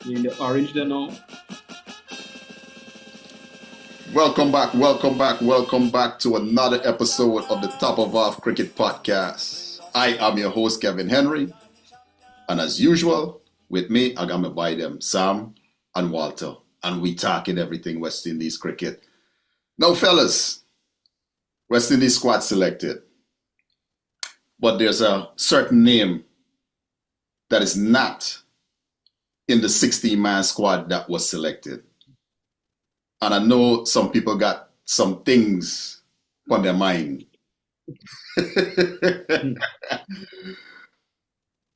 In the orange there now. Welcome back to another episode of the Top of Off Cricket Podcast. I am your host, Kevin Henry, and as usual, with me, I got my by them, Sam and Walter, and we talking everything West Indies cricket. Now, fellas, West Indies squad selected, but there's a certain name that is not in the 16-man squad that was selected. And I know some people got some things on their mind.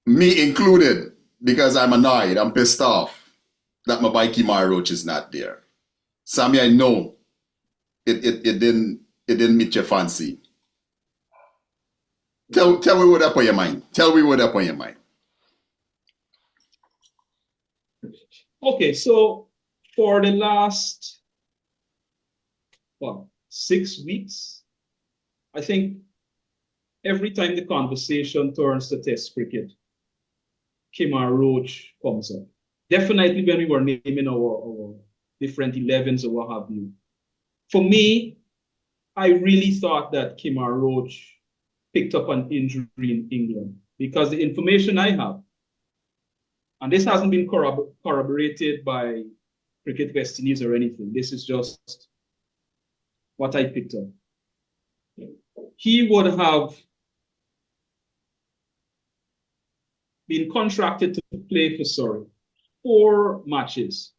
Me included, because I'm annoyed, I'm pissed off that my boy Kemar Roach is not there. Sammy, I know it didn't meet your fancy. Tell me what up on your mind. Tell me what up on your mind. Okay, so for the last 6 weeks, I think every time the conversation turns to Test cricket, Kemar Roach comes up. Definitely when we were naming our different 11s or what have you. For me, I really thought that Kemar Roach picked up an injury in England because the information I have, and this hasn't been corroborated by Cricket West Indies or anything, this is just what I picked up. He would have been contracted to play for Surrey 4 matches,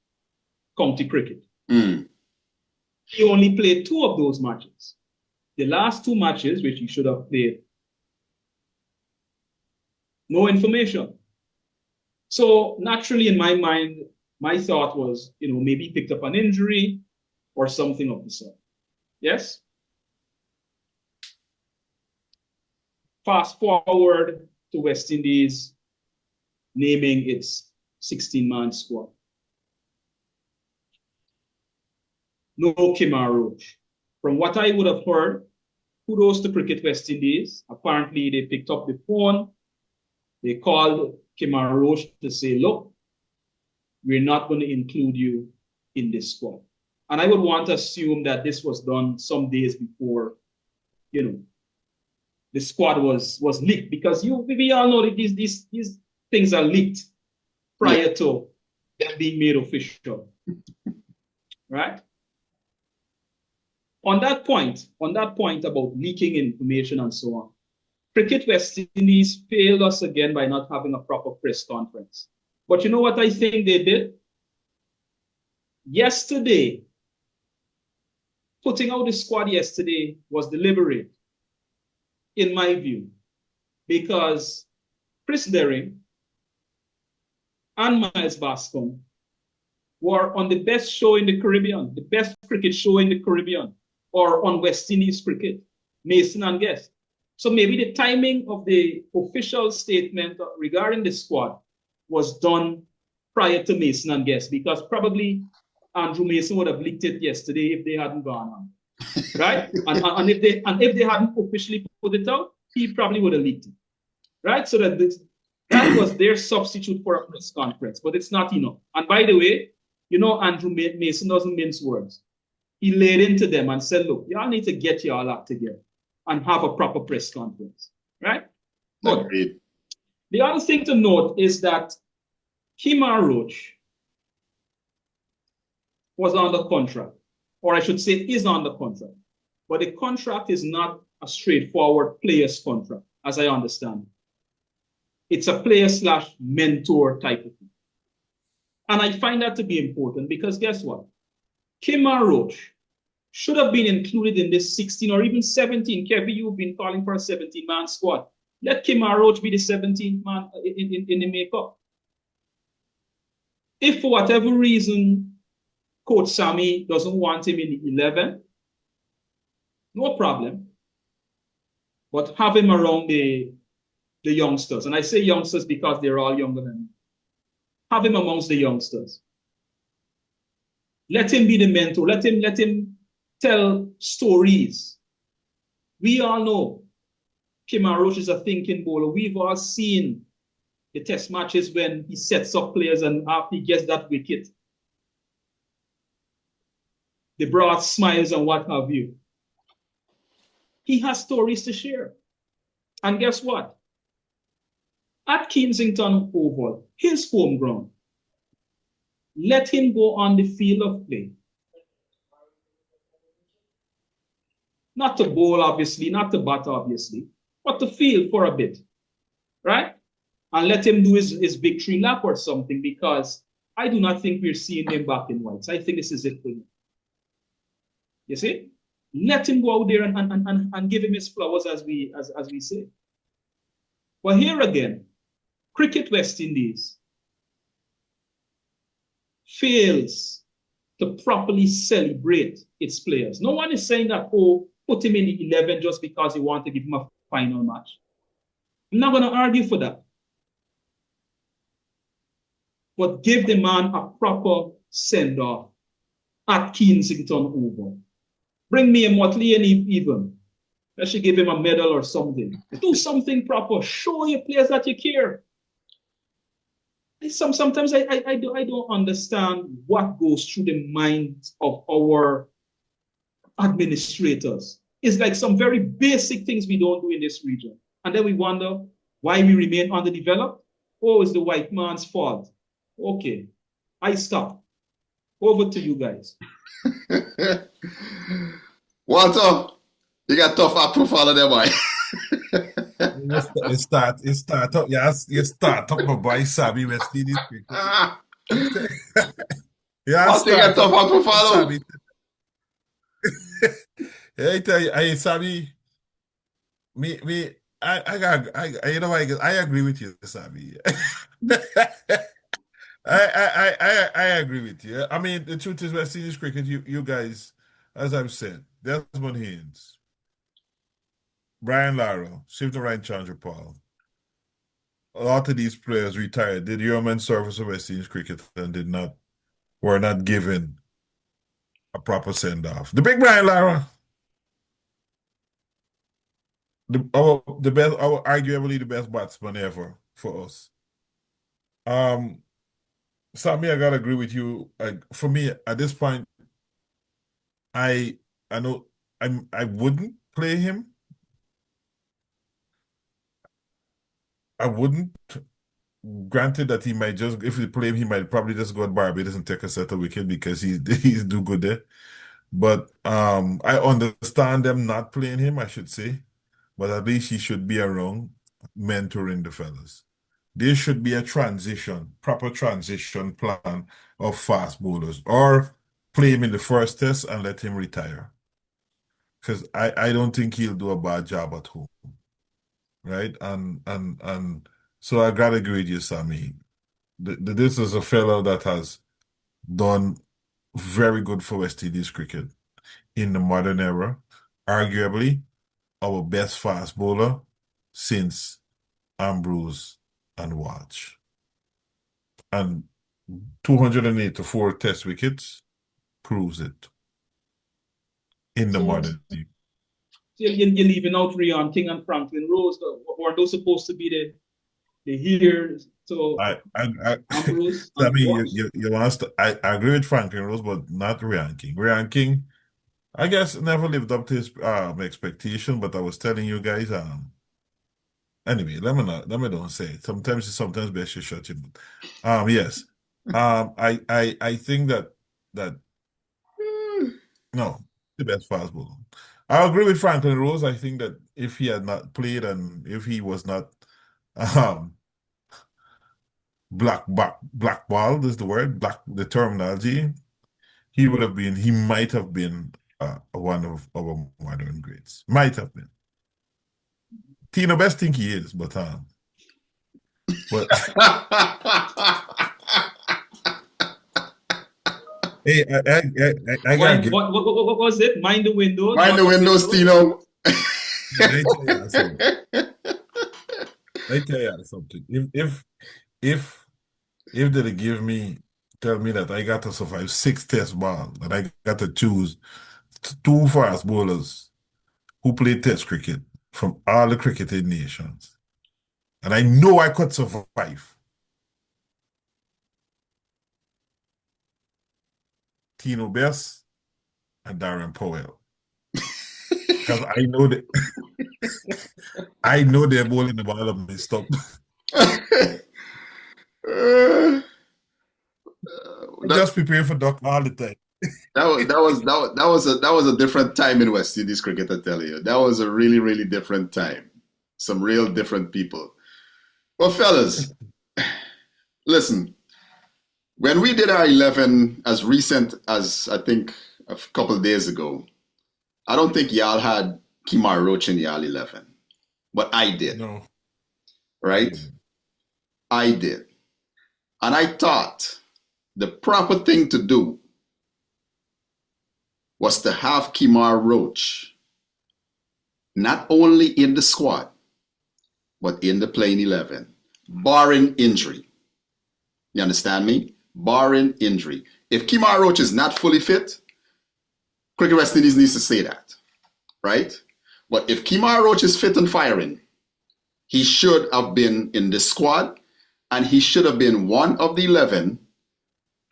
county cricket. He only played 2 of those matches. The last 2 matches, which he should have played, no information. So naturally in my mind, my thought was, maybe he picked up an injury or something of the sort. Yes? Fast forward to West Indies naming its 16-man squad. No Kemar Roach. From what I would have heard, kudos to Cricket West Indies. Apparently, they picked up the phone. They called Kemar Roach to say, look, we're not going to include you in this squad. And I would want to assume that this was done some days before, the squad was leaked, because we all know that these things are leaked prior to them being made official, right? On that point about leaking information and so on, Cricket West Indies failed us again by not having a proper press conference. But you know what I think they did? Yesterday, putting out the squad yesterday was deliberate, in my view, because Chris Derring and Miles Bascom were on the best show in the Caribbean, the best cricket show in the Caribbean, or on West Indies cricket, Mason and Guest. So maybe the timing of the official statement regarding the squad was done prior to Mason and Guest, because probably Andrew Mason would have leaked it yesterday if they hadn't gone on, right? and if they hadn't officially put it out, he probably would have leaked it, right? So that was their substitute for a press conference, but it's not enough. And by the way, Andrew Mason doesn't mince words. He laid into them and said, look, y'all need to get y'all act together and have a proper press conference, right? But the other thing to note is that Kemar Roach was under contract, or I should say is under contract. But the contract is not a straightforward player's contract, as I understand it. It's a player/mentor type of thing. And I find that to be important because guess what? Kemar Roach should have been included in this 16 or even 17. Kevin, you've been calling for a 17-man squad. Let Kemar Roach be the 17th man in the makeup. If for whatever reason Coach Sammy doesn't want him in the 11, no problem. But have him around the youngsters. And I say youngsters because they're all younger than me. Have him amongst the youngsters. Let him be the mentor. Let him tell stories. We all know Kemar Roach is a thinking bowler. We've all seen The test matches when he sets up players and after he gets that wicket, the broad smiles and what have you. He has stories to share. And guess what? At Kensington Oval, his home ground, let him go on the field of play. Not to bowl, obviously, not to bat, obviously, but to field for a bit, right? And let him do his victory lap or something, because I do not think we're seeing him back in whites. I think this is it for him. You see? Let him go out there and give him his flowers, as we say. But here again, Cricket West Indies fails to properly celebrate its players. No one is saying that, oh, put him in the 11 just because you want to give him a final match. I'm not going to argue for that. But give the man a proper send-off at Kensington Oval. Bring me a Motley and even. I should give him a medal or something. Do something proper. Show your players that you care. Sometimes I don't understand what goes through the minds of our administrators. It's like some very basic things we don't do in this region. And then we wonder why we remain underdeveloped. Oh, it's the white man's fault. Okay, I stop. Over to you guys. Walter, you got tough act to follow them, boy. You start up, yes, you start up, my boy, Sabi West Indies. Yeah, Walter, you got tough act to follow. Yeah, I tell you, I Sabi, I agree with you, Sabi. I agree with you. I mean, the truth is, West Indies cricket, you guys, as I've said, Desmond Haynes, Brian Lara, Shiv-Narayan Chandrapal, a lot of these players retired, did yeoman service of West Indies cricket and were not given a proper send-off. The big Brian Lara, arguably the best batsman ever for us. Sammy, I gotta agree with you. For me, at this point, I know I wouldn't play him. I wouldn't. Granted that he might just, if we play him, he might probably just go at Barbados and take a set of wicket because he's do good there. But I understand them not playing him, I should say. But at least he should be around mentoring the fellas. There should be a proper transition plan of fast bowlers, or play him in the first test and let him retire. Because I don't think he'll do a bad job at home. Right? And so I gotta agree with you, Sammy. This is a fellow that has done very good for West Indies cricket in the modern era. Arguably, our best fast bowler since Ambrose and Watch. And 284 test wickets proves it in the modern league. You're leaving out Rian King and Franklin Rose. Were those supposed to be the healers? So Ambrose I mean, you want to, I agree with Franklin Rose, but not Rian King. Rian King, I guess, never lived up to his expectation. But I was telling you guys, anyway, let me don't say it. Sometimes best you shut your mouth. Yes. I think that no, the best fast bowler. I agree with Franklin Rose. I think that if he had not played and if he was not blackballed is the word, the terminology, he might have been one of our modern greats. Might have been. Tino Best think he is, but hey, I gotta get... What was it? Mind the windows. Mind the windows, Tino. Let me tell you something. If they tell me that I got to survive 6 test balls, that I got to choose 2 fast bowlers who play test cricket from all the cricketing nations, And I know I could survive. Tino Bess and Darren Powell. Because I know they're bowling the ball up and stop. Just prepare for Doc all the time. That was a different time in West Indies cricket, I tell you. That was a really, really different time. Some real different people. Well, fellas, listen. When we did our 11 as recent as I think a couple of days ago, I don't think y'all had Kemar Roach in y'all 11, but I did. No. Right? I did. And I thought the proper thing to do was to have Kemar Roach not only in the squad, but in the playing 11, barring injury. You understand me? Barring injury. If Kemar Roach is not fully fit, Cricket West Indies needs to say that, right? But if Kemar Roach is fit and firing, he should have been in the squad, and he should have been one of the 11,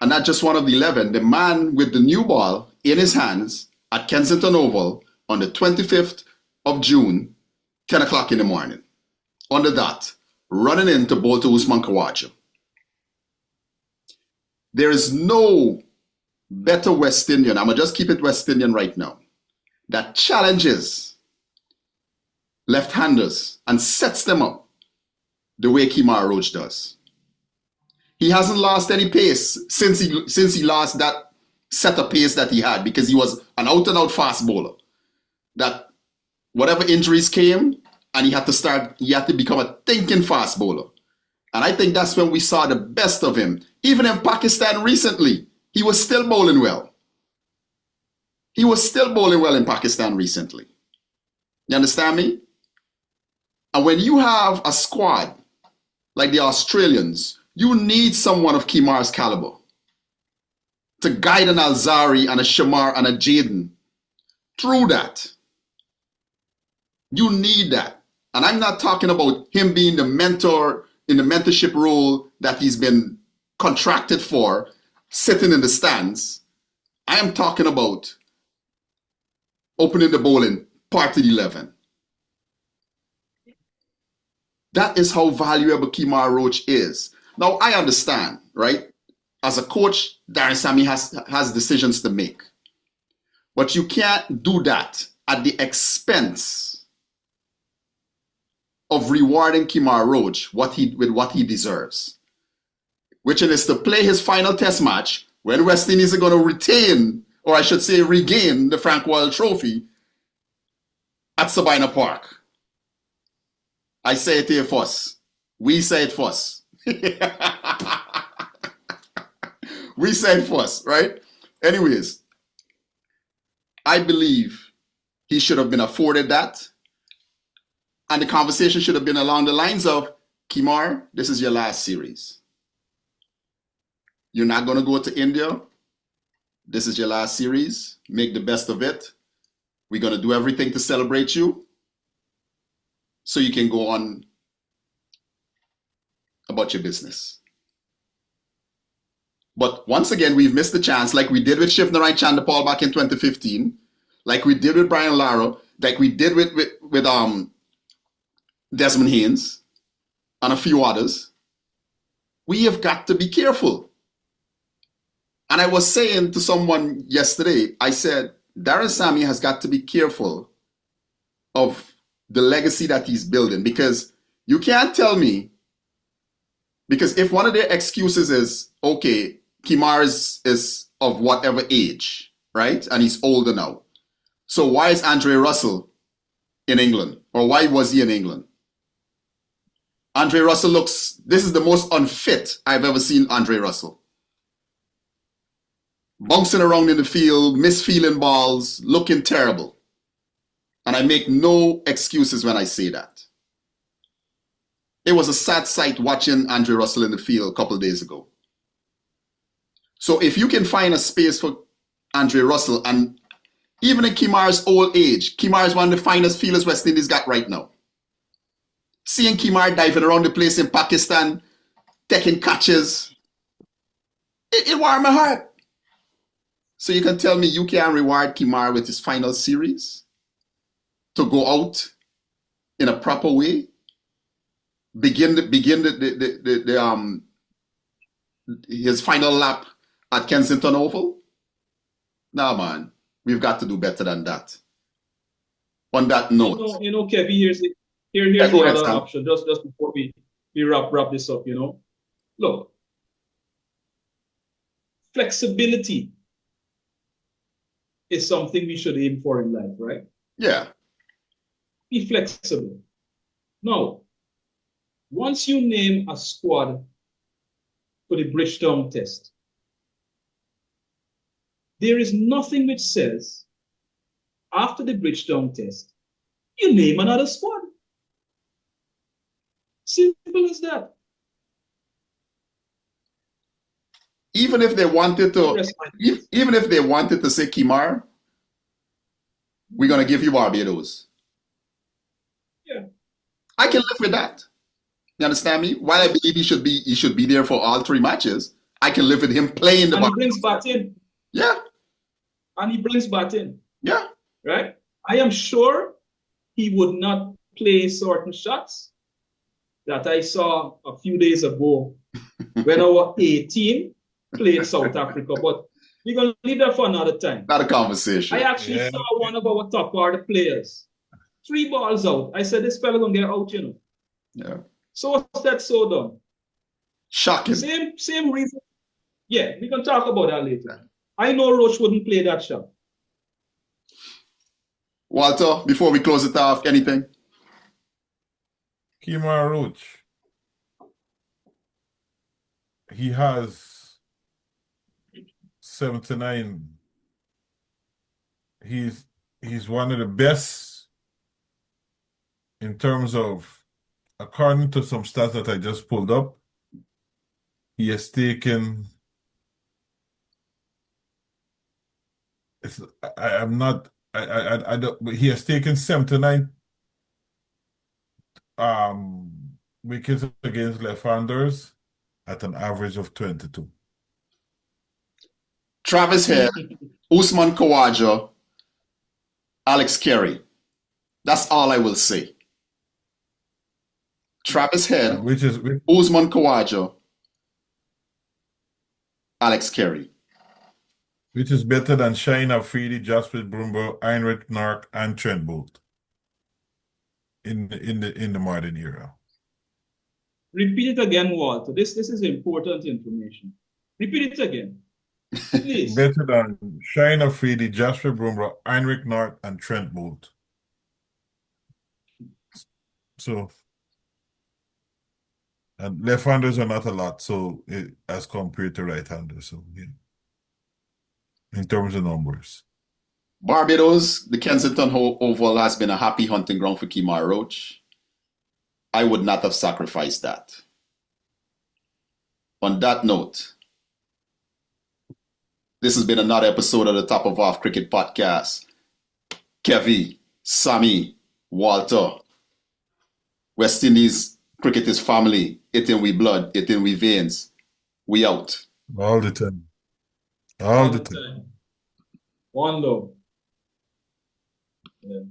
and not just one of the 11, the man with the new ball in his hands at Kensington Oval on the 25th of June, 10 o'clock in the morning, on the dot, running in to bowl to Usman Khawaja. There is no better West Indian, I'm going to just keep it West Indian right now, that challenges left-handers and sets them up the way Kemar Roach does. He hasn't lost any pace since he lost that set of pace that he had, because he was an out-and-out fast bowler. That whatever injuries came, and he had to become a thinking fast bowler. And I think that's when we saw the best of him. Even in Pakistan recently, he was still bowling well. He was still bowling well in Pakistan recently. You understand me? And when you have a squad like the Australians, you need someone of Kemar's caliber to guide an Alzari and a Shamar and a Jaden through that. You need that. And I'm not talking about him being the mentor in the mentorship role that he's been contracted for, sitting in the stands. I am talking about opening the bowling, part of the 11. That is how valuable Kemar Roach is. Now, I understand, right? As a coach, Darren Sammy has decisions to make. But you can't do that at the expense of rewarding Kemar Roach with what he deserves, which is to play his final test match when West Indies are going to retain, or I should say regain, the Frank Worrell Trophy at Sabina Park. I say it here first. We say it first. We say it first, right? Anyways, I believe he should have been afforded that. And the conversation should have been along the lines of, Kemar, this is your last series. You're not going to go to India. This is your last series. Make the best of it. We're going to do everything to celebrate you so you can go on about your business. But once again, we've missed the chance, like we did with Shivnarine Chandapal back in 2015, like we did with Brian Lara, like we did with Desmond Haynes and a few others. We have got to be careful. And I was saying to someone yesterday, I said, Darren Sammy has got to be careful of the legacy that he's building, because you can't tell me, because if one of their excuses is, okay, Kemar is of whatever age, right? And he's older now. So why is Andre Russell in England? Or why was he in England? Andre Russell this is the most unfit I've ever seen Andre Russell. Bouncing around in the field, misfeeling balls, looking terrible. And I make no excuses when I say that. It was a sad sight watching Andre Russell in the field a couple of days ago. So if you can find a space for Andre Russell, and even in Kemar's old age, Kemar is one of the finest fielders West Indies got right now. Seeing Kemar diving around the place in Pakistan, taking catches, it warmed my heart. So you can tell me you can reward Kemar with his final series to go out in a proper way, begin his final lap at Kensington Oval? Nah, man, we've got to do better than that. On that note, Kevin, here's another option. Just before we wrap this up, look, flexibility is something we should aim for in life, right? Yeah. Be flexible. Now, once you name a squad for the Bridgetown test, there is nothing which says after the Bridgetown test, you name another squad. Simple as that. Even if they wanted to say, Kemar, we're gonna give you Barbados. Yeah. I can live with that. You understand me? While I believe he should be there for all 3 matches, I can live with him playing the ball. And he brings bat in. Yeah. And he brings bat in. Yeah. Right? I am sure he would not play certain shots that I saw a few days ago when our A team played South Africa. But we're going to leave that for another time. Not a conversation. I actually saw one of our top order players. 3 balls out. I said, this fella going to get out, Yeah. So what's that so done? Shocking. Same reason. Yeah, we can talk about that later. I know Roach wouldn't play that shot. Walter, before we close it off, anything? Kemar Roach. He has 79. He's one of the best in terms of, according to some stats that I just pulled up, he has taken, he has taken 79 wickets against left-handers at an average of 22. Travis Head, Usman Khawaja, Alex Carey. That's all I will say. Travis Head, Usman Khawaja, Alex Carey. Which is better than Shine Afridi, Jasper Brumbo, Heinrich Nark, and Trent Bolt in the modern era. Repeat it again, Walter. This is important information. Repeat it again. Please. Better than Shine Afridi, Jasper Brumbo, Heinrich Nark, and Trent Bolt. So, and left-handers are not a lot, so as compared to right-handers. So, yeah. In terms of numbers. Barbados, the Kensington Oval has been a happy hunting ground for Kemar Roach. I would not have sacrificed that. On that note, this has been another episode of the Top of Off Cricket Podcast. Kevy, Sammy, Walter, West Indies cricket is family. It in we blood, it in we veins. We out. All the time. All the time. One love. Yeah.